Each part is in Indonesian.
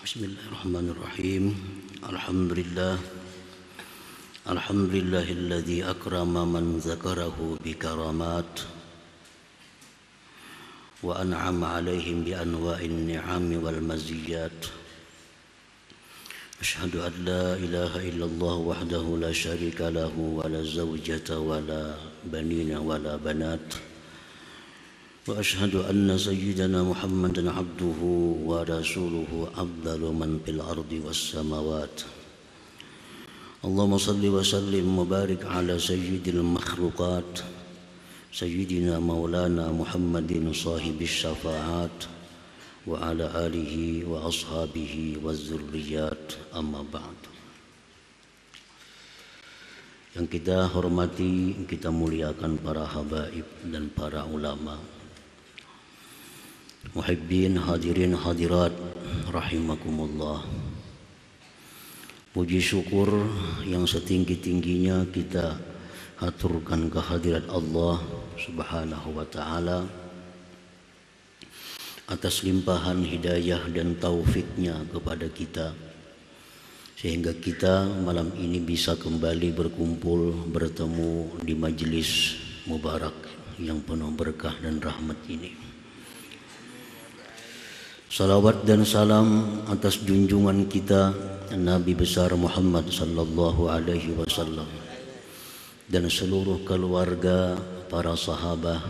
Bismillahirrahmanirrahim. Alhamdulillahilladzi akrama man zakarahu bikaramat wa an'ama alaihim bi anwa'in ni'ami wal maziyat. Asyhadu an la ilaha illallah wahdahu la syarika lahu wa la zawjata wa la banina wa la banat. Wa ashhadu anna sayyidana Muhammadan abduhu wa rasuluhu afdalu man fil ardi was samawat. Allahumma salli wa sallim wa barik ala sayyidil makhluqat sayyidina maulana Muhammadin sahibis syafa'at wa ala alihi wa ashabihi wa zurriyat, amma ba'd. Yang kita hormati, kita muliakan para habaib dan para ulama, muhibbin, hadirin hadirat rahimakumullah. Puji syukur yang setinggi-tingginya kita haturkan kehadirat Allah Subhanahu wa ta'ala atas limpahan hidayah dan taufiknya kepada kita, sehingga kita malam ini bisa kembali berkumpul bertemu di majelis mubarak yang penuh berkah dan rahmat ini. Salawat dan salam atas junjungan kita Nabi besar Muhammad sallallahu alaihi wasallam dan seluruh keluarga, para sahabat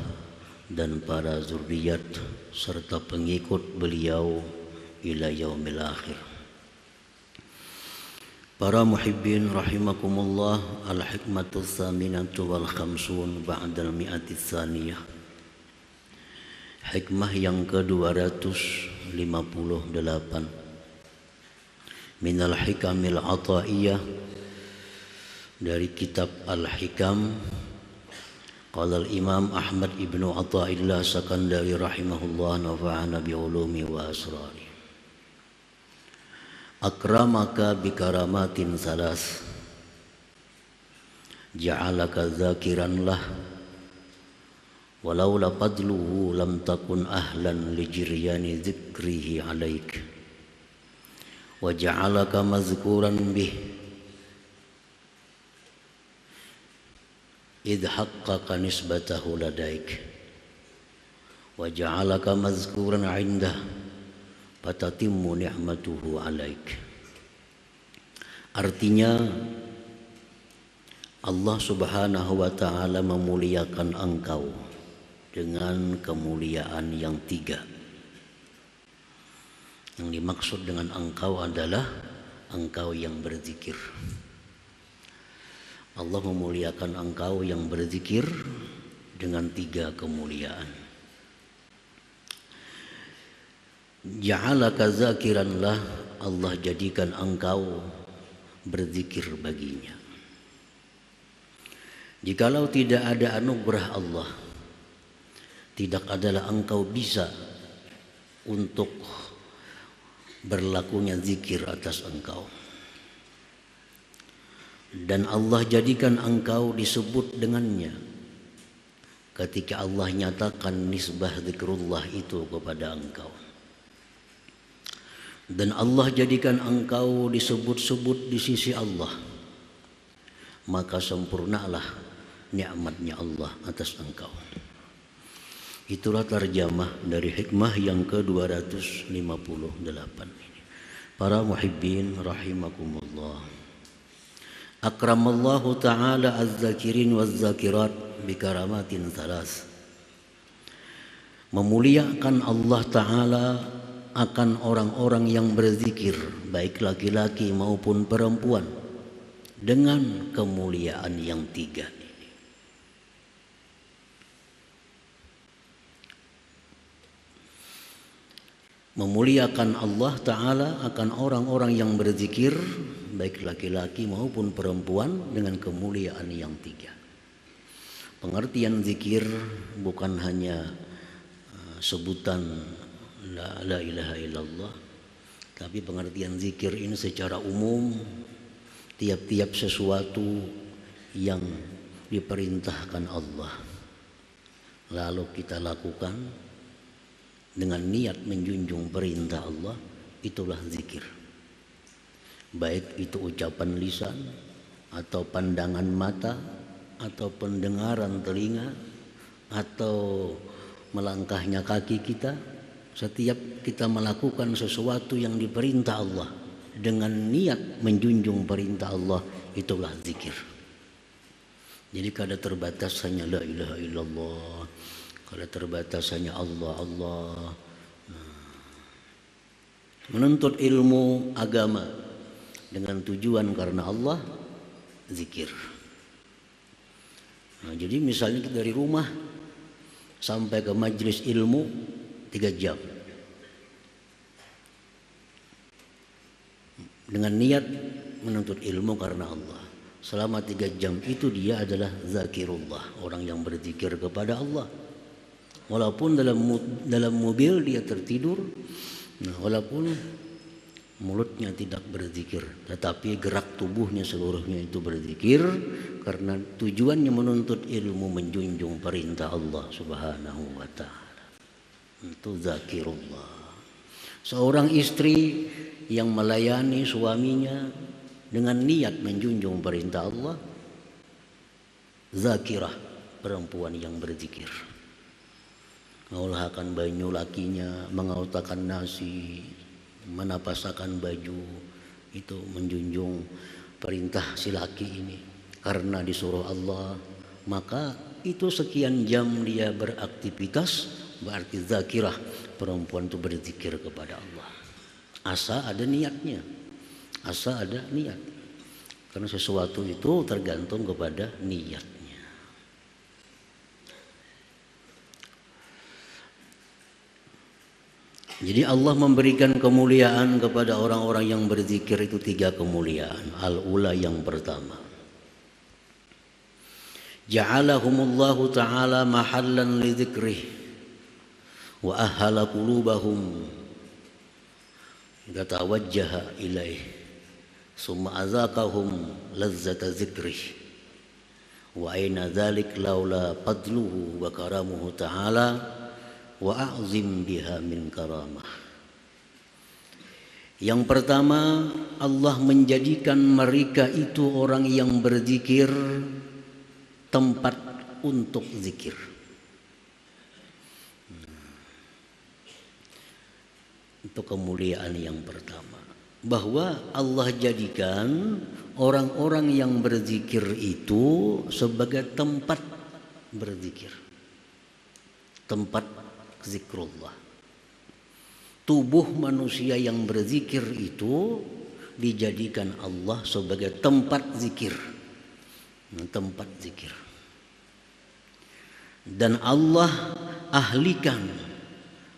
dan para zuriat serta pengikut beliau ila yaumil akhir. Para muhibbin rahimakumullah, al-hikmatu tsaminatu wal khamsun ba'dal mi'ati tsaniyah. Hikmah yang ke-258 minal hikamil ata'iyah, dari kitab Al-Hikam. Qala al-Imam Ahmad ibnu Ata'illah Sakandari rahimahullah, nafa'ana bi'ulumi wa asrari. Akramaka bikaramatin salas, ja'alaka zakiran lah, walau lafadluhu lam takun ahlan li jiryani dzikrihi alaik, wa ja'alaka mazkuran bih idh haqqaqa nisbatahu ladaik, wa ja'alaka mazkuran indah fatatimmu ni'matuhu alaik. Artinya, Allah Subhanahu wa ta'ala memuliakan engkau dengan kemuliaan yang 3. Yang dimaksud dengan engkau adalah engkau yang berzikir. Allah memuliakan engkau yang berzikir dengan 3 kemuliaan. Ja'alaka zakiranlah, Allah jadikan engkau berzikir baginya. Jikalau tidak ada anugerah Allah, tidak adalah engkau bisa untuk berlakunya zikir atas engkau. Dan Allah jadikan engkau disebut dengannya ketika Allah nyatakan nisbah zikrullah itu kepada engkau. Dan Allah jadikan engkau disebut-sebut di sisi Allah, maka sempurnalah nikmatnya Allah atas engkau. Itulah terjemah dari hikmah yang ke-258 ini. Para muhibbin rahimakumullah. Akramallahu ta'ala az-zakirin waz-zakirat bikaramatin salas. Memuliakan Allah Ta'ala akan orang-orang yang berzikir, baik laki-laki maupun perempuan, dengan kemuliaan yang 3. Memuliakan Allah Ta'ala akan orang-orang yang berzikir, baik laki-laki maupun perempuan, dengan kemuliaan yang 3. Pengertian zikir bukan hanya sebutan la ilaha illallah, tapi pengertian zikir ini secara umum tiap-tiap sesuatu yang diperintahkan Allah lalu kita lakukan dengan niat menjunjung perintah Allah, itulah zikir. Baik itu ucapan lisan, atau pandangan mata, atau pendengaran telinga, atau melangkahnya kaki kita. Setiap kita melakukan sesuatu yang diperintah Allah dengan niat menjunjung perintah Allah, itulah zikir. Jadi kada terbatas hanya la ilaha illallah, kada terbatas hanya Allah Allah. Menuntut ilmu agama dengan tujuan karena Allah, zikir. Nah, jadi misalnya dari rumah sampai ke majelis ilmu 3 jam dengan niat menuntut ilmu karena Allah. Selama 3 jam itu dia adalah zakirullah, orang yang berzikir kepada Allah. Walaupun dalam mobil dia tertidur, nah, walaupun mulutnya tidak berzikir, tetapi gerak tubuhnya seluruhnya itu berzikir karena tujuannya menuntut ilmu, menjunjung perintah Allah Subhanahu wa ta'ala. Itu zakirullah. Seorang istri yang melayani suaminya dengan niat menjunjung perintah Allah, zakirah, perempuan yang berzikir. Mengulahkan banyu lakinya, mengautakan nasi, menapasakan baju, itu menjunjung perintah si laki ini karena disuruh Allah. Maka itu sekian jam dia beraktivitas, berarti zakirah, perempuan itu berzikir kepada Allah. Asa ada niatnya, asa ada niat, karena sesuatu itu tergantung kepada niat. Jadi Allah memberikan kemuliaan kepada orang-orang yang berzikir itu 3 kemuliaan. Al-ula, yang pertama, ja'alahumullahu ta'ala mahallan li dzikrih wa ahala qulubahum tatawajjaha ilaih summa azaqahum lazzata dzikrih wa aina dzalik laula fadluhu wa karamuhu ta'ala wa a'zim biha min karamah. Yang pertama, Allah menjadikan mereka itu orang yang berzikir tempat untuk zikir. Itu kemuliaan yang pertama, bahwa Allah jadikan orang-orang yang berzikir itu sebagai tempat berzikir, tempat zikrullah. Tubuh manusia yang berzikir itu dijadikan Allah sebagai tempat zikir, tempat zikir. Dan Allah ahlikan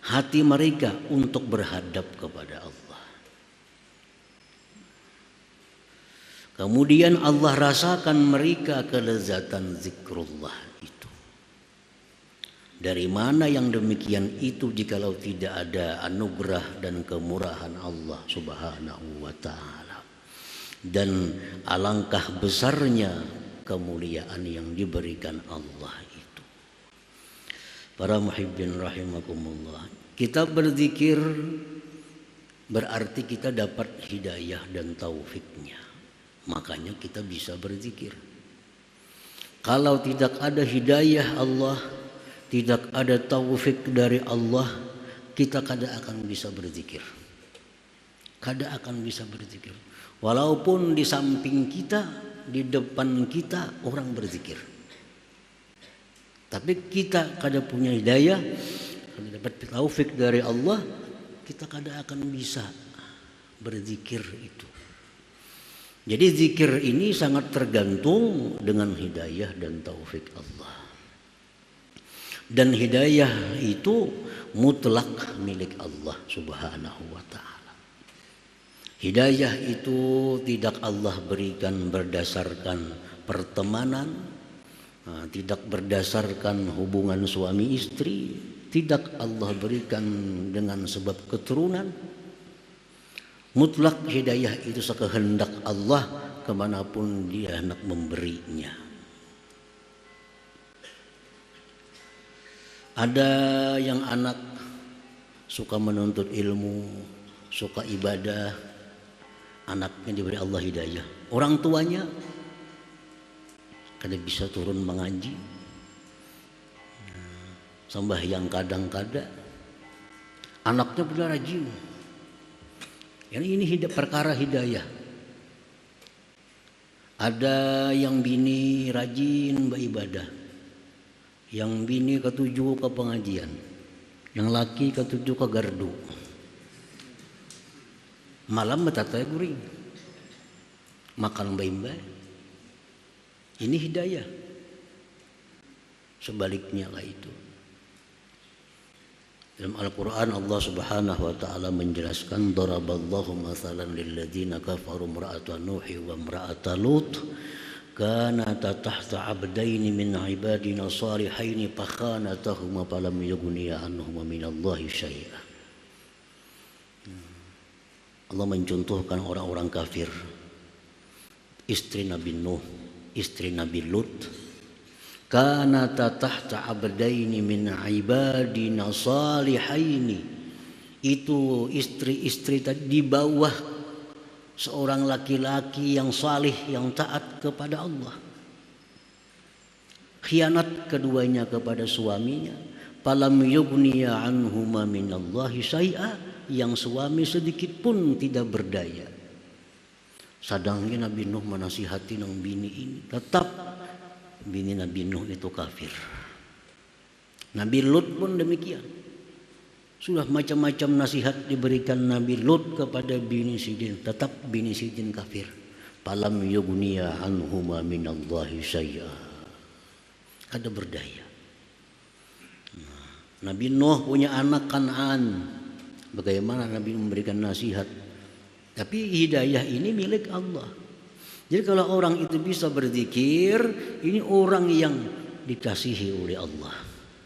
hati mereka untuk berhadap kepada Allah. Kemudian Allah rasakan mereka kelezatan zikrullah itu. Dari mana yang demikian itu jikalau tidak ada anugerah dan kemurahan Allah Subhanahu wa ta'ala. Dan alangkah besarnya kemuliaan yang diberikan Allah itu. Para muhibbin rahimakumullah, kita berzikir berarti kita dapat hidayah dan taufiknya. Makanya kita bisa berzikir. Kalau tidak ada hidayah Allah, tidak ada taufik dari Allah, kita kada akan bisa berzikir. Kada akan bisa berzikir. Walaupun di samping kita, di depan kita orang berzikir. Tapi kita kada punya hidayah, kada dapat taufik dari Allah, kita kada akan bisa berzikir itu. Jadi zikir ini sangat tergantung dengan hidayah dan taufik Allah. Dan hidayah itu mutlak milik Allah Subhanahu wa ta'ala. Hidayah itu tidak Allah berikan berdasarkan pertemanan, tidak berdasarkan hubungan suami istri, tidak Allah berikan dengan sebab keturunan. Mutlak hidayah itu sekehendak Allah kemanapun dia hendak memberinya. Ada yang anak suka menuntut ilmu, suka ibadah, anaknya diberi Allah hidayah, orang tuanya kada bisa turun mengaji, sembahyang kadang-kadang, anaknya pula rajin. Ini perkara hidayah. Ada yang bini rajin beribadah, yang bini ketujuh ke pengajian, yang laki ketujuh ke gardu. Malam betataya guring, makan baimbai. Ini hidayah. Sebaliknya lah itu. Dalam Al-Quran Allah Subhanahu wa ta'ala menjelaskan, daraballahu mathalan lilladzina kafaru imra'ata Nuhi wa imra'ata Lut kanata tahta 'abdaini min 'ibadina salihaini fakhanatahuma falam yughniya anhuma minallahi syai'a. Allah mencontohkan orang-orang kafir, istri Nabi Nuh, istri Nabi Lut, kanata tahta abdaini min ibadina salihaini, itu istri-istri tadi di bawah seorang laki-laki yang salih, yang taat kepada Allah. Khianat keduanya kepada suaminya, falam yughniya anhuma minallahi syai'a, yang suami sedikit pun tidak berdaya. Sadangnya Nabi Nuh menasihati nang bini ini, tetap bini Nabi Nuh itu kafir. Nabi Lut pun demikian. Sudah macam-macam nasihat diberikan Nabi Lut kepada bini Sidin, tetap bini Sidin kafir. Falam yughniya anhuma minallahi syai'a, kada berdaya. Nabi Nuh punya anak Kan'an. Bagaimana Nabi memberikan nasihat? Tapi hidayah ini milik Allah. Jadi kalau orang itu bisa berzikir, ini orang yang dikasihi oleh Allah,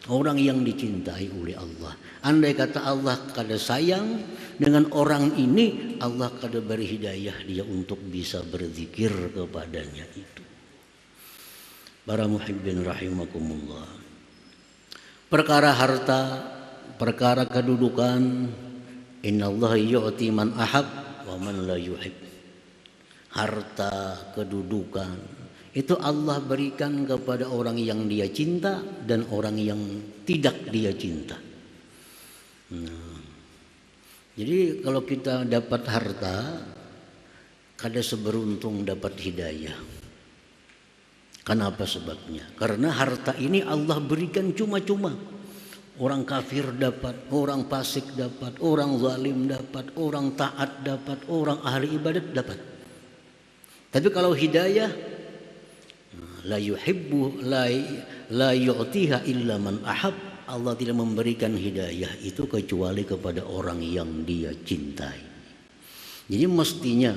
orang yang dicintai oleh Allah. Andai kata Allah kada sayang dengan orang ini, Allah kada beri hidayah dia untuk bisa berzikir kepadanya itu. Para muhibbin rahimakumullah. Perkara harta, perkara kedudukan, innallaha yu'ti man ahab wa man la yuhib. Harta, kedudukan itu Allah berikan kepada orang yang dia cinta dan orang yang tidak dia cinta. Jadi kalau kita dapat harta, kada seberuntung dapat hidayah. Kenapa sebabnya? Karena harta ini Allah berikan cuma-cuma. Orang kafir dapat, orang fasik dapat, orang zalim dapat, orang taat dapat, orang ahli ibadat dapat. Tapi kalau hidayah, la yuhibbu la yu'tiha illa man ahab. Allah tidak memberikan hidayah itu kecuali kepada orang yang dia cintai. Jadi mestinya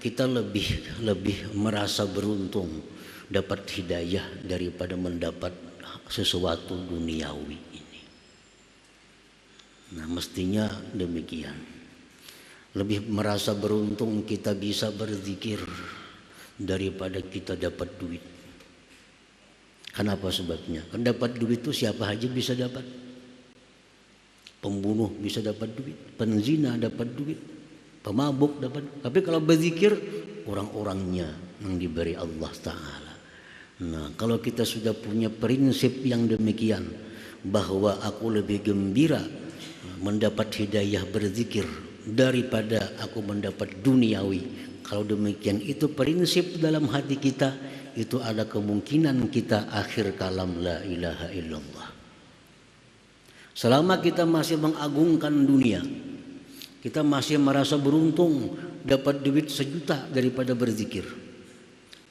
kita lebih merasa beruntung dapat hidayah daripada mendapat sesuatu duniawi ini. Nah, mestinya demikian. Lebih merasa beruntung kita bisa berzikir daripada kita dapat duit. Kenapa sebabnya? Kan dapat duit itu siapa aja bisa dapat. Pembunuh bisa dapat duit, penzina dapat duit, pemabuk dapat. Tapi kalau berzikir, orang-orangnya yang diberi Allah Ta'ala. Nah, kalau kita sudah punya prinsip yang demikian, bahwa aku lebih gembira mendapat hidayah berzikir daripada aku mendapat duniawi. Kalau demikian itu prinsip dalam hati kita, itu ada kemungkinan kita akhir kalam la ilaha illallah. Selama kita masih mengagungkan dunia, kita masih merasa beruntung dapat duit 1 juta daripada berzikir,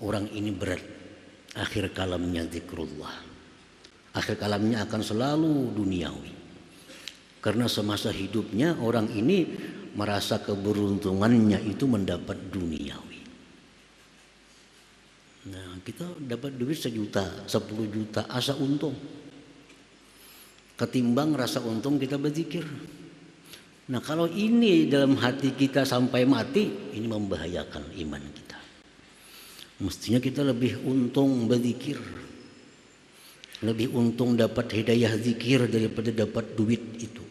orang ini berat akhir kalamnya zikrullah. Akhir kalamnya akan selalu duniawi. Karena semasa hidupnya orang ini merasa keberuntungannya itu mendapat duniawi. Nah, kita dapat duit 1 juta, 10 juta, asa untung. Ketimbang rasa untung kita berzikir. Nah, kalau ini dalam hati kita sampai mati, ini membahayakan iman kita. Mestinya kita lebih untung berzikir, lebih untung dapat hidayah zikir daripada dapat duit itu.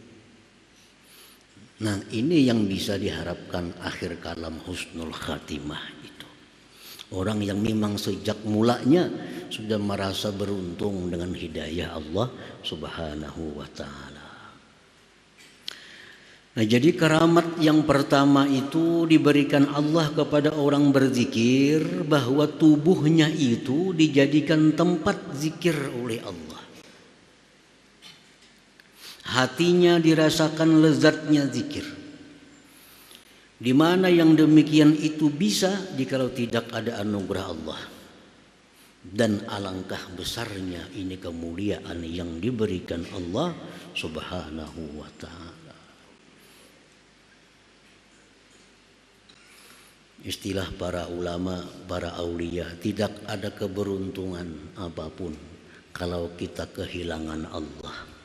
Nah, ini yang bisa diharapkan akhir kalam husnul khatimah itu. Orang yang memang sejak mulanya sudah merasa beruntung dengan hidayah Allah Subhanahu wa ta'ala. Nah, jadi keramat yang pertama itu diberikan Allah kepada orang berzikir, bahwa tubuhnya itu dijadikan tempat zikir oleh Allah. Hatinya dirasakan lezatnya zikir. Di mana yang demikian itu bisa jikalau tidak ada anugerah Allah. Dan alangkah besarnya ini kemuliaan yang diberikan Allah Subhanahu wa ta'ala. Istilah para ulama, para aulia, tidak ada keberuntungan apapun kalau kita kehilangan Allah.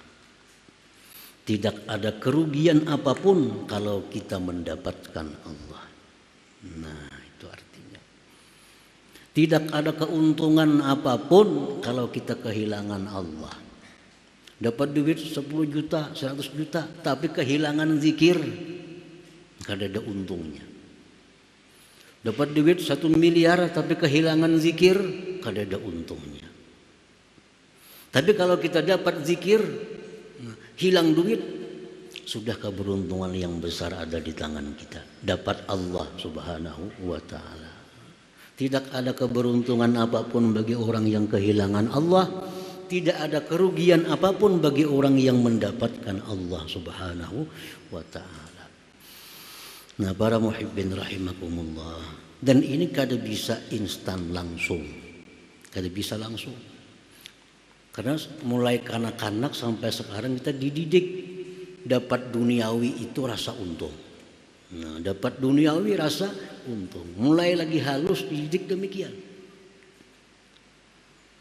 Tidak ada kerugian apapun kalau kita mendapatkan Allah. Nah, itu artinya. Tidak ada keuntungan apapun kalau kita kehilangan Allah. Dapat duit 10 juta, 100 juta, tapi kehilangan zikir, tidak ada untungnya. Dapat duit 1 miliar tapi kehilangan zikir, kada ada untungnya. Tapi kalau kita dapat zikir, hilang duit, sudah keberuntungan yang besar ada di tangan kita. Dapat Allah Subhanahu wa ta'ala. Tidak ada keberuntungan apapun bagi orang yang kehilangan Allah. Tidak ada kerugian apapun bagi orang yang mendapatkan Allah Subhanahu wa ta'ala. Nah, para muhibbin rahimakumullah, dan ini kada bisa instan langsung, kada bisa langsung, karena mulai kanak-kanak sampai sekarang kita dididik dapat duniawi itu rasa untung. Nah, dapat duniawi rasa untung, mulai lagi halus dididik demikian.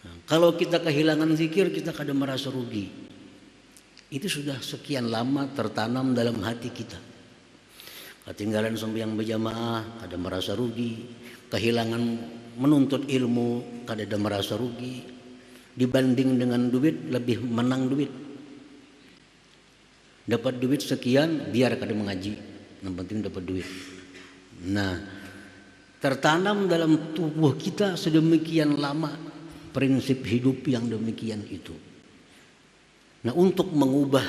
Nah, kalau kita kehilangan zikir, kita kada merasa rugi. Itu sudah sekian lama tertanam dalam hati kita. Ketinggalan sembahyang berjamaah, kada merasa rugi. Kehilangan menuntut ilmu, kada ada merasa rugi. Dibanding dengan duit, lebih menang duit. Dapat duit sekian, biar kada mengaji. Yang penting dapat duit. Nah, tertanam dalam tubuh kita sedemikian lama prinsip hidup yang demikian itu. Nah, untuk mengubah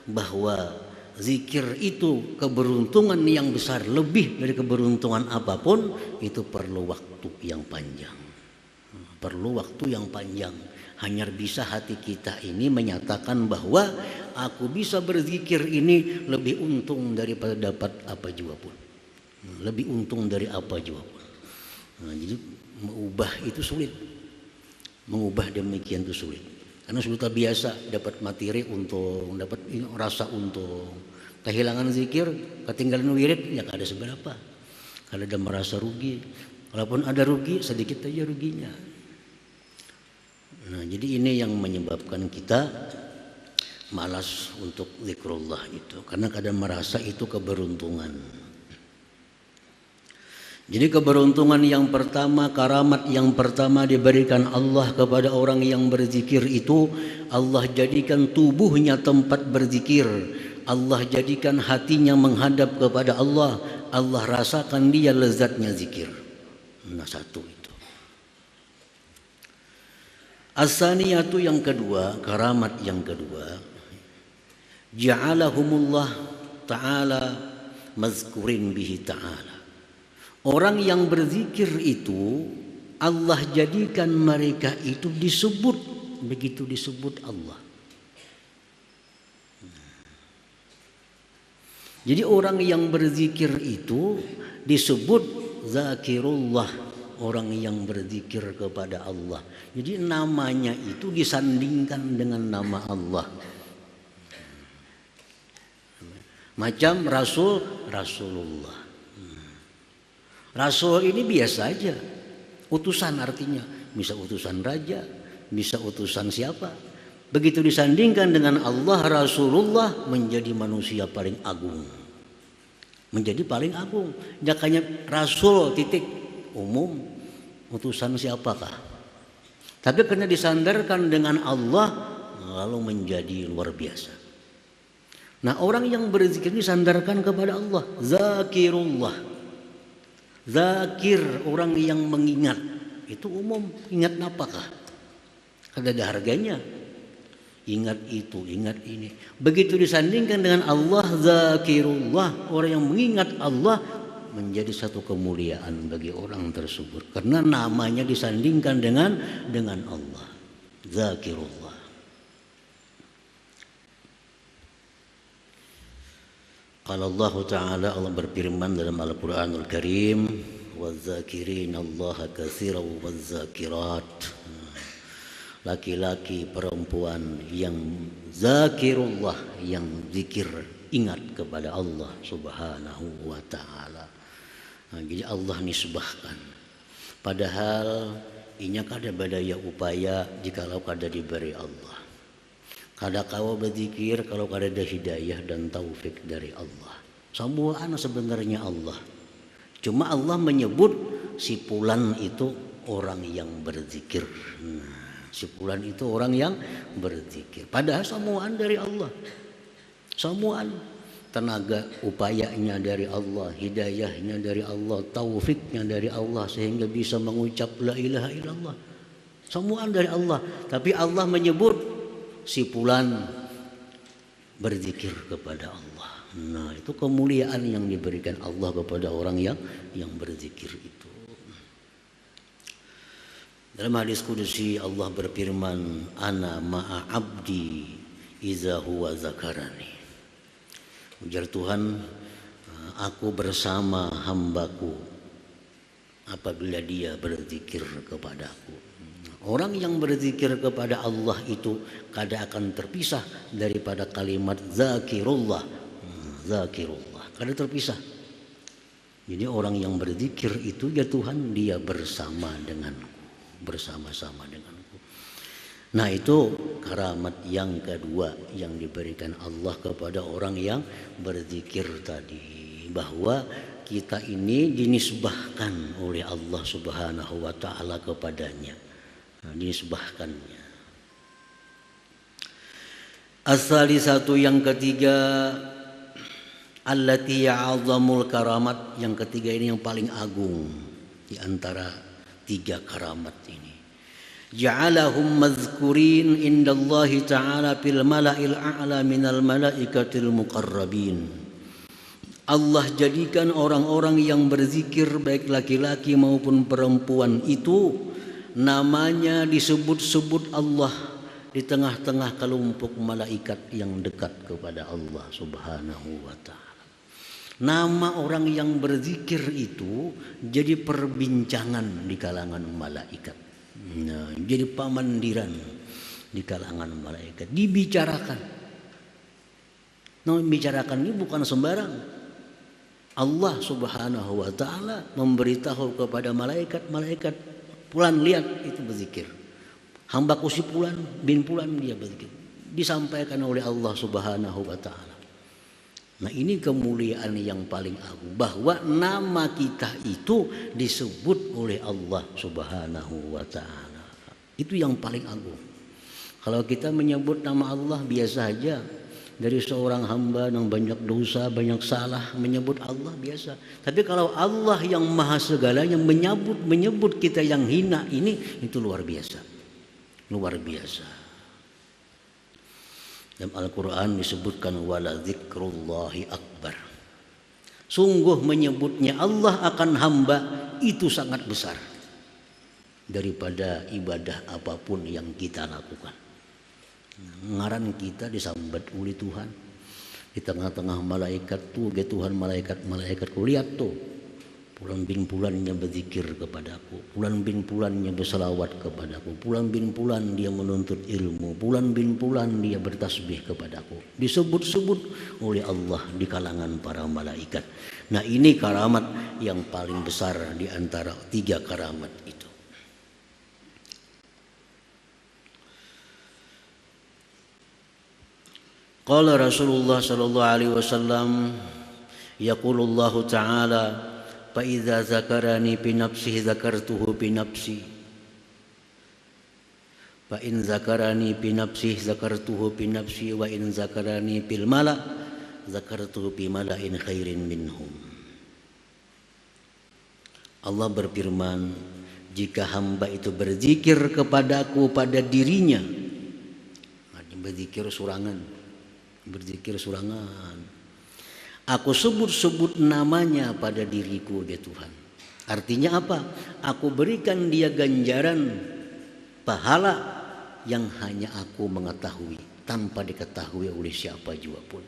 bahwa zikir itu keberuntungan yang besar, lebih dari keberuntungan apapun, itu perlu waktu yang panjang. Perlu waktu yang panjang. Hanya bisa hati kita ini menyatakan bahwa aku bisa berzikir ini lebih untung daripada dapat apa jua pun. Lebih untung dari apa jua pun. Nah, jadi mengubah itu sulit. Mengubah demikian itu sulit. Karena sudah biasa dapat materi untung, dapat rasa untung. Kehilangan zikir, ketinggalan wirid, ya kada seberapa. Kada ada merasa rugi. Walaupun ada rugi, sedikit aja ruginya. Nah, jadi ini yang menyebabkan kita malas untuk zikrullah itu, karena kadang merasa itu keberuntungan. Jadi keberuntungan yang pertama, karamat yang pertama diberikan Allah kepada orang yang berzikir itu, Allah jadikan tubuhnya tempat berzikir. Allah jadikan hatinya menghadap kepada Allah. Allah rasakan dia lezatnya zikir. Nah, satu itu. As-saniyatu yang kedua, karamat yang kedua, ja'alahumullah ta'ala mazkurin bihi ta'ala. Orang yang berzikir itu Allah jadikan mereka itu disebut, begitu disebut Allah. Jadi orang yang berzikir itu disebut zakirullah, orang yang berzikir kepada Allah. Jadi namanya itu disandingkan dengan nama Allah. Macam Rasul, Rasulullah. Rasul ini biasa aja, utusan artinya, bisa utusan raja, bisa utusan siapa. Begitu disandingkan dengan Allah, Rasulullah menjadi manusia paling agung, menjadi paling agung. Jakanya Rasul titik umum, utusan siapakah? Tapi karena disandarkan dengan Allah, lalu menjadi luar biasa. Nah, orang yang berzikir disandarkan kepada Allah. Zakirullah. Zakir, orang yang mengingat. Itu umum, ingat apakah? Ada harganya. Ingat itu, ingat ini. Begitu disandingkan dengan Allah, zakirullah, orang yang mengingat Allah, menjadi satu kemuliaan bagi orang tersebut. Karena namanya disandingkan dengan Allah. Zakirullah. Qala Allah Ta'ala, Allah berfirman dalam Al-Quranul Karim, وَالذَّاكِرِينَ اللَّهَ كَثِيرًا وَالذَّاكِرَاتِ. Laki-laki perempuan yang zakirullah, yang zikir, ingat kepada Allah Subhanahu wa Ta'ala. Nah, jadi Allah nisbahkan. Padahal inya kada badaya upaya jikalau kada diberi Allah. Kada kau berzikir kalau kada ada hidayah dan taufik dari Allah. Semuaan sebenarnya Allah. Cuma Allah menyebut si fulan itu orang yang berzikir. Nah, si fulan itu orang yang berzikir. Padahal semuaan dari Allah. Semuaan, tenaga upayanya dari Allah, hidayahnya dari Allah, taufiknya dari Allah sehingga bisa mengucap la ilaha illallah. Semuaan dari Allah. Tapi Allah menyebut si fulan berzikir kepada Allah. Nah, itu kemuliaan yang diberikan Allah kepada orang yang berzikir itu. Dalam hadis kudusi Allah berfirman, ana ma'a abdi iza huwa zakarani. Ujar Tuhan, aku bersama hambaku apabila dia berzikir kepadaku. Orang yang berzikir kepada Allah itu kada akan terpisah daripada kalimat zakirullah. Zakirullah, kada terpisah. Jadi orang yang berzikir itu, ya Tuhan, dia bersama denganku, bersama-sama denganku. Nah, itu karamat yang kedua yang diberikan Allah kepada orang yang berzikir tadi, bahwa kita ini dinisbahkan oleh Allah Subhanahu wa Ta'ala kepadanya. Nah, dinisbahkannya. As-salisatu, yang ketiga, allati ya'azamul karamat, yang ketiga ini yang paling agung di antara tiga karamat ini. Ja'alahum mazkurin indallahi ta'ala fil mala'il a'la minal malaikatil muqarrabin. Allah jadikan orang-orang yang berzikir baik laki-laki maupun perempuan itu namanya disebut-sebut Allah di tengah-tengah kelompok malaikat yang dekat kepada Allah Subhanahu wa Ta'ala. Nama orang yang berzikir itu jadi perbincangan di kalangan malaikat. Nah, jadi pamandiran di kalangan malaikat, dibicarakan. Nah, membicarakan ini bukan sembarang. Allah Subhanahu wa Ta'ala memberitahu kepada malaikat, fulan lihat itu berzikir. Hambaku si fulan bin fulan dia berzikir. Disampaikan oleh Allah Subhanahu wa Ta'ala. Nah, ini kemuliaan yang paling agung, bahwa nama kita itu disebut oleh Allah Subhanahu wa Ta'ala. Itu yang paling agung. Kalau kita menyebut nama Allah biasa aja, dari seorang hamba yang banyak dosa, banyak salah, menyebut Allah biasa. Tapi kalau Allah yang maha segalanya menyebut kita yang hina ini, itu luar biasa. Luar biasa. Dalam Al-Quran disebutkan wala dzikrullahi akbar. Sungguh menyebutnya Allah akan hamba itu sangat besar daripada ibadah apapun yang kita lakukan. Ngaran kita disambat oleh Tuhan di tengah-tengah malaikat tuh, ge Tuhan malaikat lihat tuh, pulan bin pulannya berzikir kepadaku, pulan bin pulannya berselawat kepadaku, pulan bin pulan dia menuntut ilmu, pulan bin pulan dia bertasbih kepadaku. Disebut-sebut oleh Allah di kalangan para malaikat. Nah, ini karamat yang paling besar di antara tiga karamat itu. Qala Rasulullah sallallahu alaihi wasallam, yaqulullahu ta'ala, fa idza zakarani bi nafsihi zakartuhu bi nafsi, fa in zakarani bi nafsihi zakartuhu bi nafsi, wa in zakarani bil mala dzakartuhu fi mala'in khairin minhum. Allah berfirman, jika hamba itu berzikir kepadaku pada dirinya, berzikir surangan, aku sebut-sebut namanya pada diriku, dia Tuhan. Artinya apa? Aku berikan dia ganjaran pahala yang hanya aku mengetahui, tanpa diketahui oleh siapa juga pun.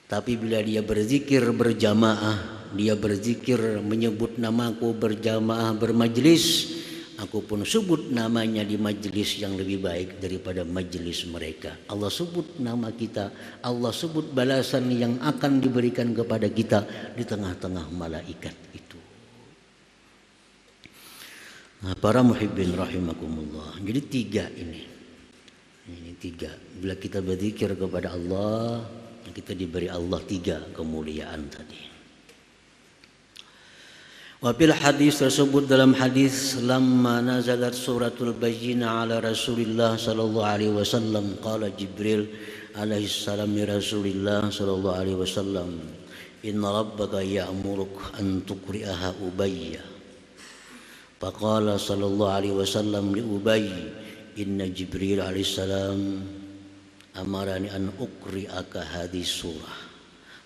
Tapi bila dia berzikir berjamaah, dia berzikir menyebut namaku berjamaah bermajlis, aku pun sebut namanya di majlis yang lebih baik daripada majlis mereka. Allah sebut nama kita, Allah sebut balasan yang akan diberikan kepada kita di tengah-tengah malaikat itu. Nah, para muhibbin rahimakumullah. Jadi tiga ini. Ini tiga. Bila kita berzikir kepada Allah, kita diberi Allah tiga kemuliaan tadi. Wa fil hadis tersebut, dalam hadis, lamma nazalat suratul bayyinah ala Rasulillah sallallahu alaihi wasallam, qala Jibril alaihi salam li Rasulillah sallallahu alaihi wasallam, inna rabbaka ya'muruk an tuqri'aha Ubayya. Faqala sallallahu alaihi wasallam li Ubay, inna Jibril alaihi salam amarani an uqri'aka hadhihi surah.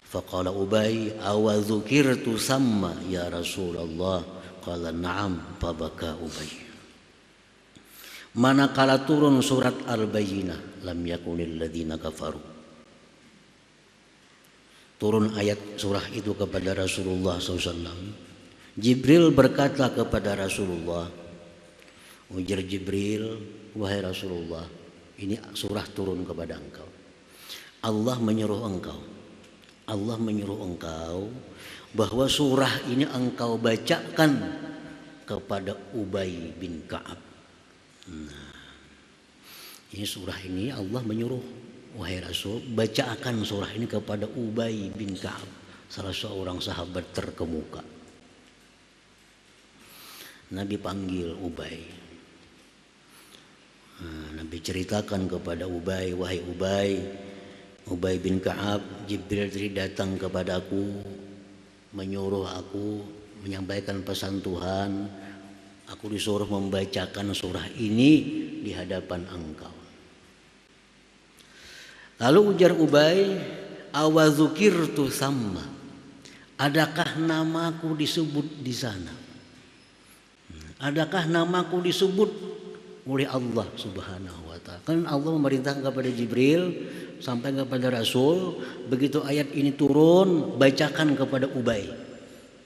Faqala Ubay, awa dzukirtu samma ya Rasulullah? Qala na'am. Fabaka Ubay. Manakala turun surat Al-Bayyinah, lam yakunil ladzina kafaru, turun ayat surah itu kepada Rasulullah SAW. Jibril berkata kepada Rasulullah, ujar Jibril, wahai Rasulullah, ini surah turun kepada engkau. Allah menyuruh engkau bahwa surah ini engkau bacakan kepada Ubay bin Ka'ab. Nah, ini surah ini Allah menyuruh, wahai Rasul, bacakan surah ini kepada Ubay bin Ka'ab, salah seorang sahabat terkemuka. Nabi panggil Ubay. Nabi ceritakan kepada Ubay, wahai Ubay bin Ka'ab, Jibril tadi datang kepadaku, menyuruh aku menyampaikan pesan Tuhan. Aku disuruh membacakan surah ini di hadapan engkau. Lalu ujar Ubay, awazukirtu sama, adakah namaku disebut di sana? Adakah namaku disebut oleh Allah Subhanahu wa ta'ala? Kan Allah memerintahkan kepada Jibril sampai kepada Rasul, begitu ayat ini turun, bacakan kepada Ubay.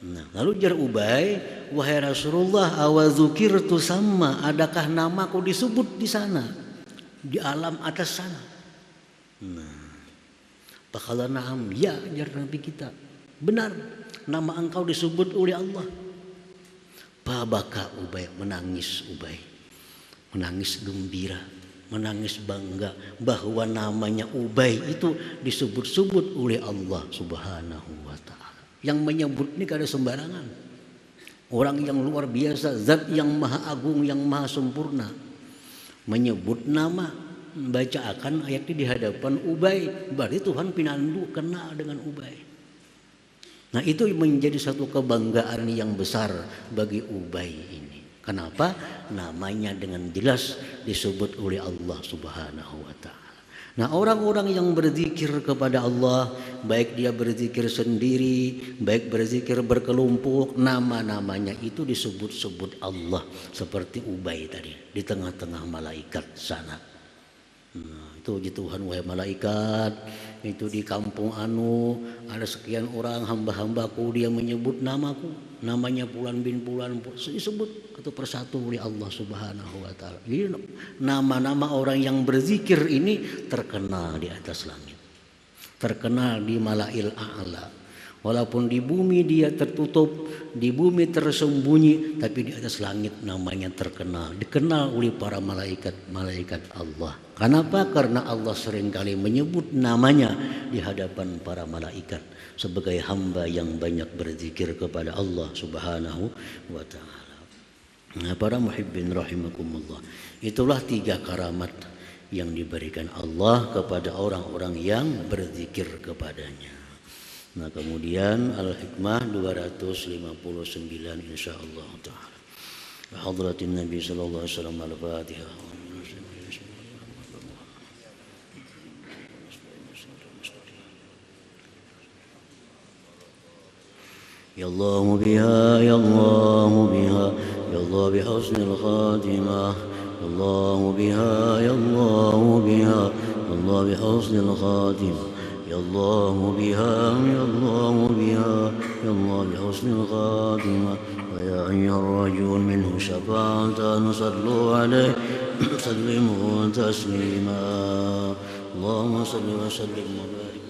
Nah, lalu ujar Ubay, wahai Rasulullah, awazukirtu sama, adakah namaku disebut di sana, di alam atas sana? Nah, faqala na'am, ya, ujar Nabi kita, benar, nama engkau disebut oleh Allah. Babaka Ubay, menangis Ubay, menangis gembira, menangis bangga bahwa namanya Ubay itu disebut-sebut oleh Allah Subhanahu wa ta'ala. Yang menyebut ini kada sembarangan, orang yang luar biasa, zat yang maha agung, yang maha sempurna, menyebut nama, bacakan ayat ini di hadapan Ubay, berarti Tuhan pinandu kenal dengan Ubay. Nah, itu menjadi satu kebanggaan yang besar bagi Ubay ini. Kenapa? Namanya dengan jelas disebut oleh Allah Subhanahu wa ta'ala. Nah, orang-orang yang berzikir kepada Allah, baik dia berzikir sendiri, baik berzikir berkelompok, nama-namanya itu disebut-sebut Allah. Seperti Ubay tadi, di tengah-tengah malaikat sana. Nah, itu puji Tuhan, wahai malaikat, itu di kampung anu ada sekian orang hamba-hambaku, dia menyebut namaku, namanya Fulan bin Fulan, disebut satu persatu oleh Allah Subhanahu wa ta'ala. Jadi nama-nama orang yang berzikir ini terkenal di atas langit, terkenal di malail a'la. Walaupun di bumi dia tertutup, di bumi tersembunyi, tapi di atas langit namanya terkenal, dikenal oleh para malaikat Allah. Kenapa? Karena Allah seringkali menyebut namanya di hadapan para malaikat sebagai hamba yang banyak berzikir kepada Allah Subhanahu wa ta'ala. Nah, para muhibbin rahimakumullah, itulah tiga karamat yang diberikan Allah kepada orang-orang yang berzikir kepadanya. Nah, kemudian Al-Hikmah 259 insyaallah taala. Hadratin Nabi sallallahu alaihi wasallam Al-Fatihah. يا الله بها يا الله بها يا الله بحسن الخاتمة يا الله بها يا الله بها يا الله بحسن الخاتمة يا الله بها يا الله بها يا الله بحسن الخاتمة ويا أيها الرجل منه شفاعة صلوا عليه سلموا تسليما اللهم صل وسلم وبارك